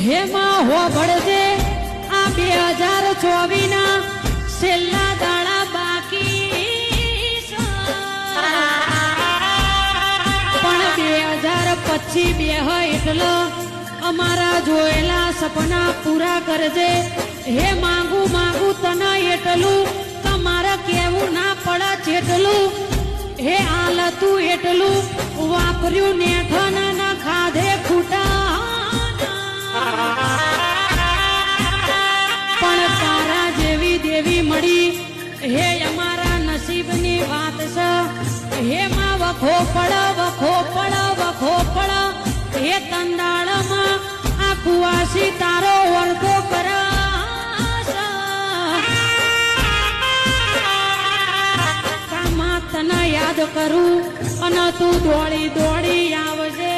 હેમાં હો ભળજે આ 2024 ના છેલ્લા દાડા બાકી પણ 2025 બે હોય એટલે અમારા જોયેલા સપના પૂરા કરજે હે માંગુ માંગુ તને એટલું તમારે કેવું ના પડે જેટલું હે આલતું એટલું વાપર્યું નેઠન ના ખાધે ખૂટા પણ તારા જેવી દેવી મળી હે અમારા નસીબની વાત છે હે માં વખો પડ હે તંદાળમાં આ કુવાસી તારો વળગો કામાં તને યાદ કરું અને તું દોડી આવજે